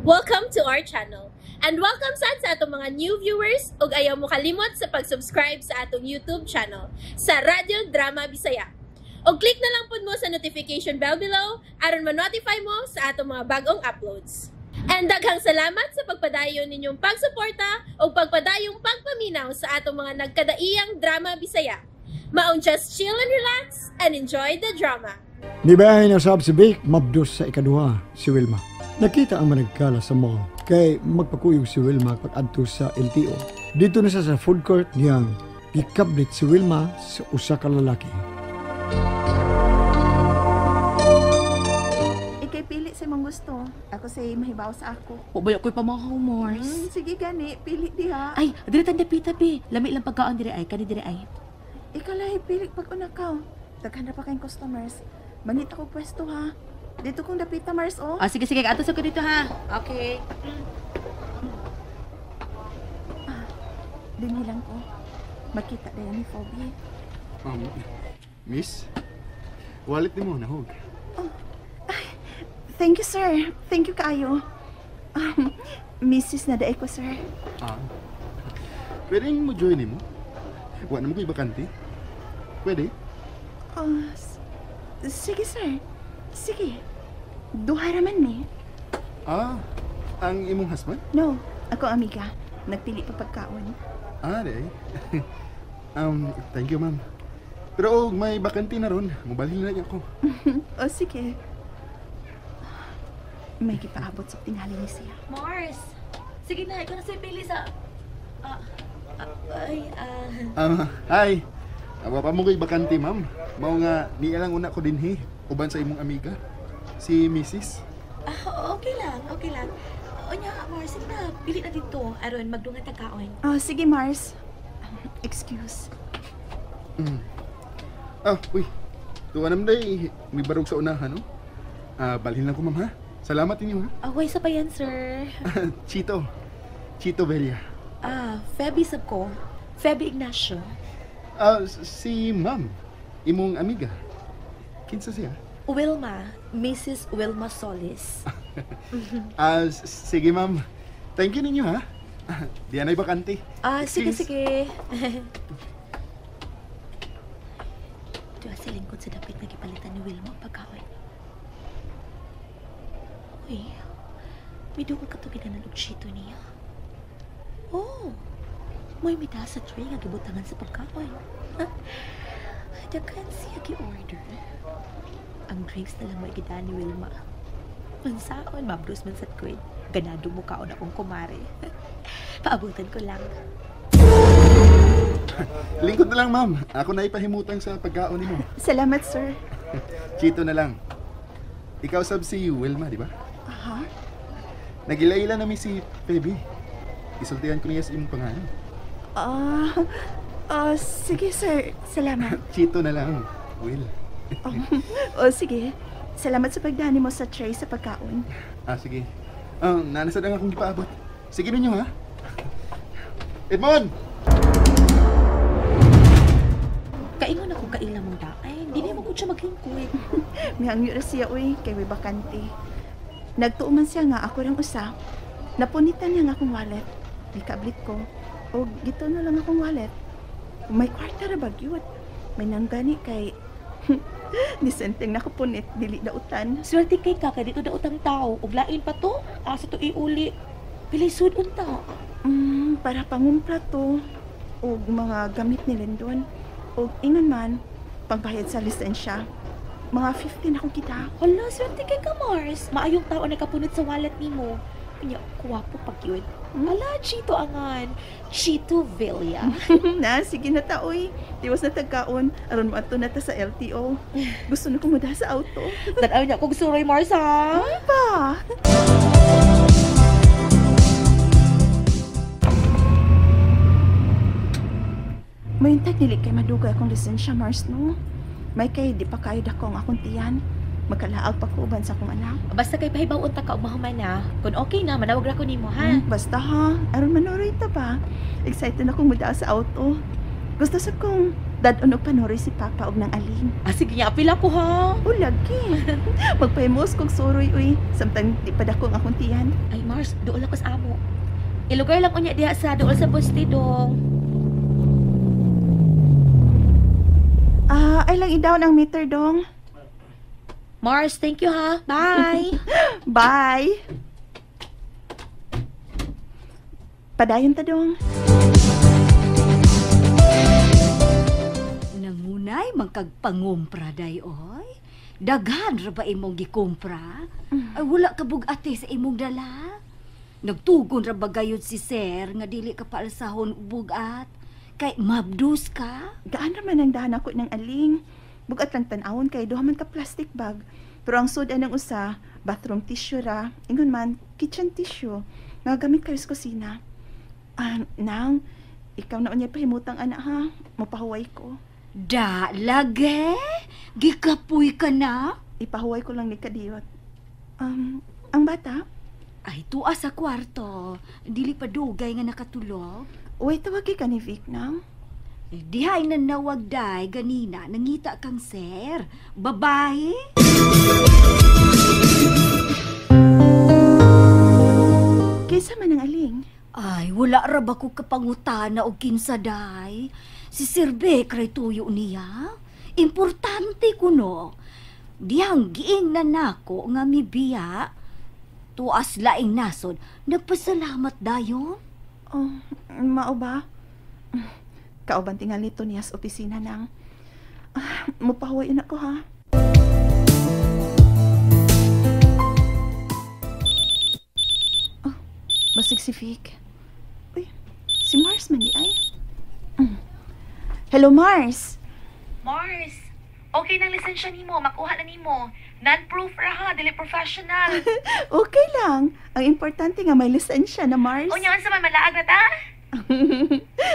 Welcome to our channel. And welcome sa atong mga new viewers ug ayaw mo kalimot sa pag-subscribe sa atong YouTube channel sa Radyo Drama Bisaya. O click na lang pud mo sa notification bell below aron ma-notify mo sa atong mga bagong uploads. And daghang salamat sa pagpadayon ninyong pagsuporta o pagpadayong pagpaminaw sa atong mga nagkadaiyang Drama Bisaya. Maong just chill and relax and enjoy the drama. Nibahay na sab si Vic, mabdos sa ikaduha si Wilma. Nakita ang managkala sa mall kay magpakuyog si Wilma pag-adto sa LTO. Dito na siya sa food court niyang gikablit si Wilma sa usa ka lalaki. Ikay pili sa imong gusto. Ako say mahibaw sa ako. O ba ako'y pamahaw, Mars? Sige gani, pili diha. Ay, dili tanda pita, be. Lami lang pagkaon dire ay, kani dire ay. Ikaw lahi pili pag unakaw. Daghan na pa kayong customers. Manit ako pwesto ha. Dito kong dapita, Mars, oh. Sige, atos ako dito, ha? Okay. Dini lang ko. Makita na yan ni Phoebe. Miss, wallet ni mo, nahog. Thank you, sir. Thank you kaayo. Mrs. na daay ko, sir. Pwede mo join mo? Wa na mo ko'y bakante? Pwede? Sige, sir. Sige. Duha raman ni. Ang imong husband? No, ako amiga. Nagpili pa pagkaon. Day. Thank you, ma'am. Pero may bakante na ron. Mubalhin na ako. Sige. May kipaabot sa tingali ni siya. Mars! Sige na, ikaw na sa'yo pili sa... Hi. Wapa mo ko'y bakante, ma'am. Mao nga, niya lang una ko din uban sa imong amiga. Si Mrs. Okay lang. O niya, Mars, sige na, pili na dito. Aron, magdungan tagkaon. Sige, Mars. Excuse. Uy. Tuwa naman day, may barog sa unahan, no? Balhin lang ko, ma'am, ha? Salamat ninyo, ha? Away sa pa yan, sir. Chito Bella. Feby sab ko. Feby Ignacio. Si ma'am, imong amiga. Kinsa siya? Wilma, Mrs. Wilma Solis. Sige, ma'am. Thank you ninyo, ha? Diyan ay bakante. Sige. Ito sa lingkod sa dapit na gipalitan ni Wilma ang pagkaon. Uy, may dugo ka ito ginanalugsyito niya. May mita sa tray nga gibutangan sa pagkaon. Dagan siya gi-order. Ang drinks na lang may gidaan ni Wilma. Mansaon, mabrus man sa kwed. Ganado mo kaon akong kumare. Paabutan ko lang. Lingkod na lang, ma'am. Ako na ipahimutang sa pagkaon mo. Salamat, sir. Chito na lang. Ikaw sab si Wilma, di ba? Aha. Nagilaila namin si Phoebe. Isultihan ko niya sa imong pangalan. Sige, sir. Salamat. Chito na lang, Will. Sige. Salamat sa pagdani mo sa tray sa pagkaon. Sige. Nanasad ang akong gipaabot. Sige ninyo, ha? Edmond! Kaingon ako kaila mong daay. Hindi mo ko siya maghingkoy. May hangyo na siya, uy, kay may bakante. Nagtuuman siya nga ako rin usa. Napunitan niya nga akong wallet. May kablit ko. O gito na lang akong wallet. May kwarta ra bagyot. May nanggani kay... Nisenteng nakapunit, dili dautan. Swerte kay ka, dito da utang tao. Uglain pa to. Asa to iuli. Pilay sud unta. Para pangumpra to. O mga gamit ni Lindon. O ingon man, pangbayad sa lisensya. Mga 15 akong kita. Hala, swerte kay ka, Mars. Maayong tao na kapunit sa wallet nimo. Kanya, kuwapo pag yun. Ala, Chito angan. Chito Villa. Sige na ta, uy. Diwas na tagkaon. Aron mo ato na ta sa LTO. Gusto na kumuda sa auto. Tanaw niya kung suroy, Mars, ha? Pa! May intag dili kay madugay akong lisensya, Mars, no? May kay di pa kayo dakong akong tiyan. Magkalaag pa ko uban sa akong anak. Basta kay pahibaw unta ka umahuman na. Kung okay na, manawag ra ko nimo, ha? Basta ha. Aron manuroy ta ba? Excited na akong muda sa auto. Gusto sa kong Dadon og panoroy si Papa og nang aling. Sige nga, apila ko ha. O lagi. Magpahimos kong suroy uy. Samtang di pa dako ang akong tiyan. Ay, Mars, dool ako sa amo. Ilugay lang unya diha sa dool sa bustidong. Ay lang i-down ang meter dong. Mars, thank you ha. Bye. Bye. Padayon ta dong. Nangunay magkagpangumpra day oy. Daghan ra ba imong gikumpra? Ay wala ka bugate sa imong dala. Nagtugon ra ba gayud si Sir nga dili ka paalsahon bugat? Kay mabdus ka? Gaan naman ang dahan ako ng aling. Bugat lang tan-awon kay duha man ka plastic bag. Pero ang sudan ng usa, bathroom tissue ra. Ingon man, kitchen tissue. Nga gamit kayo sa kusina. Nang, ikaw na unya pahimutang anak ha. Mapahuway ko. Da, lagi? Gikapoy ka na? Ipahuway ko lang ni Kadiyot. Ang bata? Ay, tuwa sa kwarto. Dili pa dugay nga nakatulog. Uy, tawagi ka ni Vic nang. Dihay na nawagday ganina, nangita kang Sir. Babae? Kaysa man ang aling. Ay, wala ra ba ko kapangutana o kinsaday? Si Sir Beck ray tuyo niya. Importante kuno. Diyang giing na nako nga mibiya. Tuas laing nasod, nagpasalamat dayon. Oh, mao ba? Kauban tingal nito niya sa opisina nang. Mupahuway na ko ha. Oh, basig si Vic. Uy, si Mars man di ay. Hello, Mars. Mars, okay nang lisensya nimo, makuha na nimo. Non-proof ra ha, dili professional. Okay lang. Ang importante nga may lisensya na, Mars. Unya sa man malaag na ta?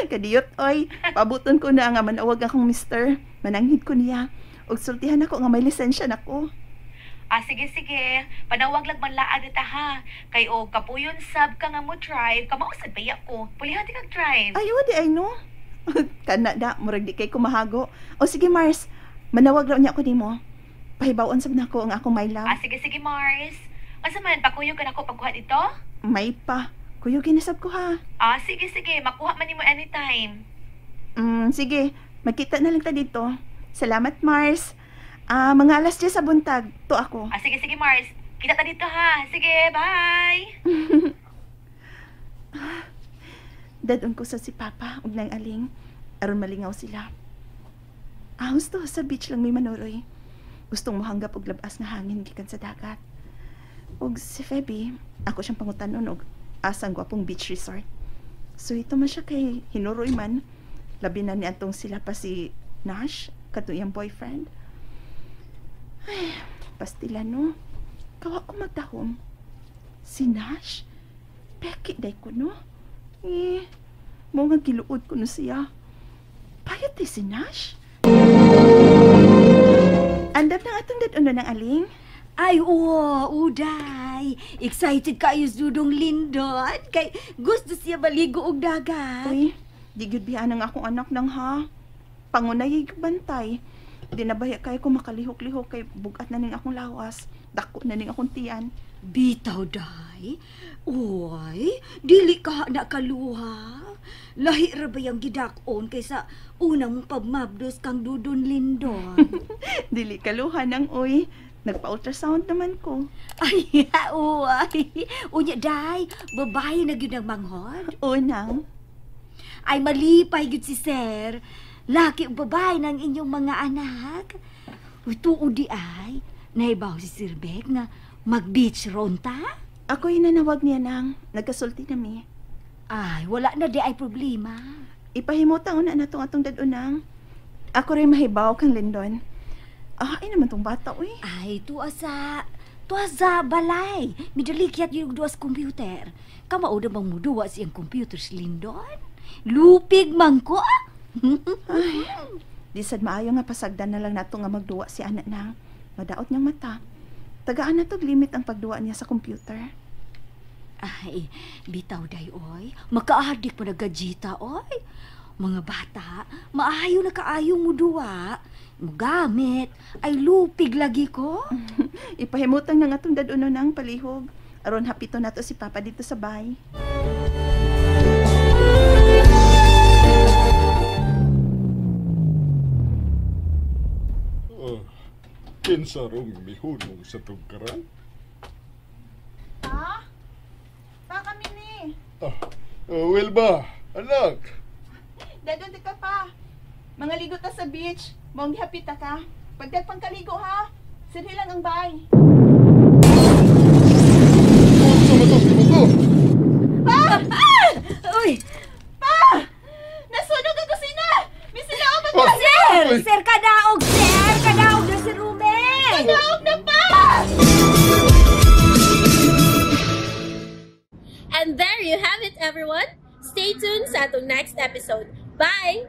Kadiyot, oy. Pabuton ko na nga manawag akong mister. Mananghid ko niya. Og sultihan ako nga may lisensya na ko. Sige. Panawag lang man laag na ta ha. Kay o kapuyon sab ka nga mo drive, kamausad baya ko. Pulihan ti kag drive. Ay, wadi ay no. Kana da, murag di kay kumahago. O sige, Mars. Manawag raw niya ako nimo. Pahibawon sab nako ang akong my love. Sige, Mars. Asa man, pakuyog ka na ko pagkuha dito? May pa. Kuyo ginasab ko ha. Sige. Makuha man nimo anytime. Sige. Magkita na lang ta dito. Salamat, Mars. Mga alas 10 sa buntag. To ako. Sige, Mars. Kita ta dito ha. Sige, bye. Dadon ko sa si Papa ug nang aling aron malingaw sila. Gusto sa beach lang may manoroy. Gustong mohanggap og labas nga hangin gikan sa dagat. Og si Feby, ako siyang pangutanon og asang gwapong beach resort. So ito man siya kay hinuroy man. Labi na ni atong sila pa si Nash, katuyang boyfriend. Ay, pastila no. Kawa ko magdahom. Si Nash? Peki day ko no? Mo nga giluod ko no siya. Payat si Nash? Andam na atong dad ng aling? Ay, uday. Excited kayo Dudong Lindon. Kay gusto siya baligo og dagat. Uy, di gyud biya ang akong anak nang ha. Pangunay bantay. Di na baya kay ko makalihok-lihok kay bugat na ning akong lawas. Dako na ning akong tiyan. Bitaw, day. Uy, dili ka na kaluha. Lahi ra ba yung gidakon kaysa unang mong pagmabdos kang Dudon Lindon? Dili kaluhan nang uy. Nagpa-ultrasound naman ko. Ay, uy. Unya, day, babae na yun ang manghod. Unang. Ay, malipay yun si Sir. Laki o babae ng inyong mga anak. Uy, tuod di ay, naibaw si Sir Beck nga mag-beach ron ta? Ako yung nanawag niya nang nagkasulti na mi. Ay, wala na di ay problema. Ipahimutang una na itong atong dadunang. Ako rin mahibaw kang Lindon. Ay naman tong bata, uy. Ay, tuwa sa balay. Midalikyat yung duwas computer. Kamao na bang muduwa siyang computer si Lindon? Lupig man ko. Ay, di sad maayo nga pasagdan na lang nato nga magduwa si anak nang. Madaot niyang mata. Tagaan na tog limit ang pagduwa niya sa computer. Ay, bitaw day, oy. Makaadik mo na gajita, oy. Mga bata, maayo na kaayo mo duwa. Mugamit, ay lupig lagi ko. Ipahimutan nga atong daduno ng palihog. Aron hapito nato si Papa dito sa bahay. Kinsa rong mihunong sa tugkaran? Pa? Pa kami ni. Wilma, anak. Dadon ka pa. Mga ligo ta sa beach. Mong hapita ka. Pagdag pang kaligo ha. Sirhi lang ang bay. Pa! Uy! Pa! Nasunog ang kusina! May sinaoban ka! Sir, kadaog, sir! Kadaog na si Ruben! Sinaog na pa! And there you have it, everyone. Stay tuned sa atong next episode. Bye!